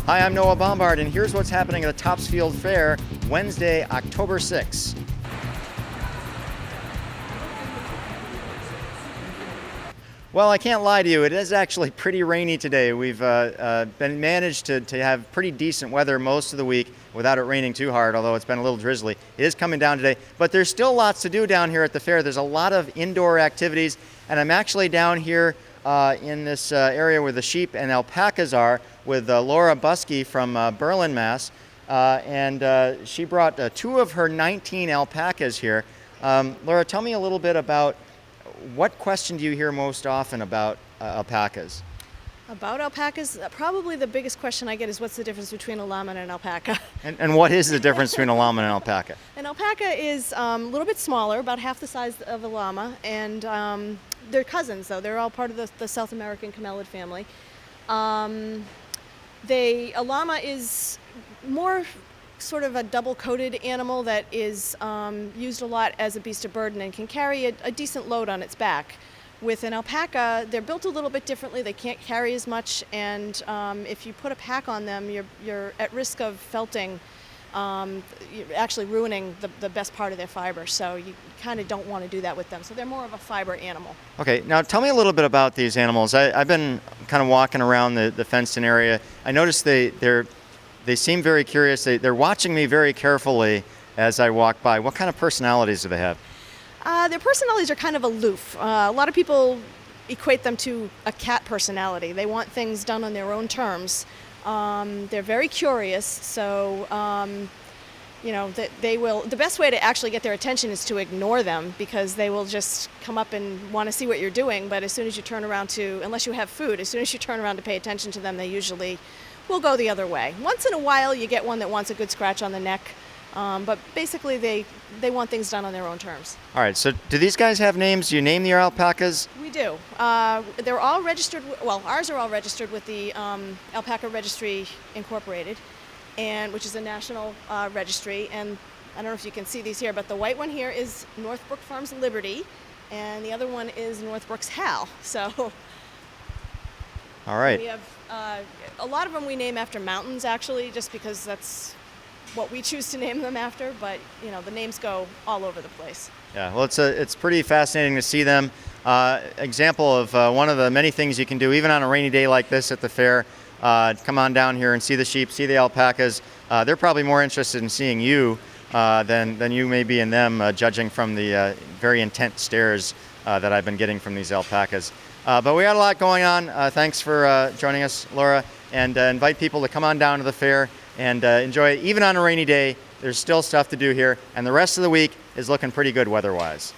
Hi, I'm Noah Bombard, and here's what's happening at the Topsfield Fair Wednesday, October 6th. Well, I can't lie to you, it is actually pretty rainy today. We've been managed to have pretty decent weather most of the week without it raining too hard, although it's been a little drizzly. It is coming down today, but there's still lots to do down here at the fair. There's a lot of indoor activities, and I'm actually down here in this area where the sheep and alpacas are with Laura Buskey from Berlin, Mass. And she brought 2 of her 19 alpacas here. Laura, tell me a little bit about what question do you hear most often about alpacas? About alpacas, probably the biggest question I get is what's the difference between a llama and an alpaca? And what is the difference between a llama and an alpaca? An alpaca is a little bit smaller, about half the size of a llama, and they're cousins, though. They're all part of the South American camelid family. A llama is more sort of a double-coated animal that is used a lot as a beast of burden and can carry a decent load on its back. With an alpaca, they're built a little bit differently. They can't carry as much, and if you put a pack on them, you're at risk of felting, you're actually ruining the best part of their fiber. So you kind of don't want to do that with them. So they're more of a fiber animal. Okay, now tell me a little bit about these animals. I've been kind of walking around the fenced-in area. I noticed they seem very curious. They're watching me very carefully as I walk by. What kind of personalities do they have? Their personalities are kind of aloof. A lot of people equate them to a cat personality. They want things done on their own terms. They're very curious, so they will. The best way to actually get their attention is to ignore them, because they will just come up and want to see what you're doing. But as soon as you turn around unless you have food, as soon as you turn around to pay attention to them, they usually will go the other way. Once in a while, you get one that wants a good scratch on the neck. But basically, they want things done on their own terms. All right, so do these guys have names? Do you name your alpacas? We do. They're all registered, ours are all registered with the Alpaca Registry Incorporated, which is a national registry. And I don't know if you can see these here, but the white one here is Northbrook Farms Liberty, and the other one is Northbrook's Hal. So, all right. We have a lot of them we name after mountains, actually, just because that's what we choose to name them after, but the names go all over the place. Yeah, well, it's pretty fascinating to see them. Example of one of the many things you can do, even on a rainy day like this at the fair. Come on down here and see the sheep, see the alpacas. They're probably more interested in seeing you than you may be in them, judging from the very intent stares that I've been getting from these alpacas. But we got a lot going on. Thanks for joining us, Laura, and invite people to come on down to the fair and enjoy it. Even on a rainy day, there's still stuff to do here, and the rest of the week is looking pretty good weather-wise.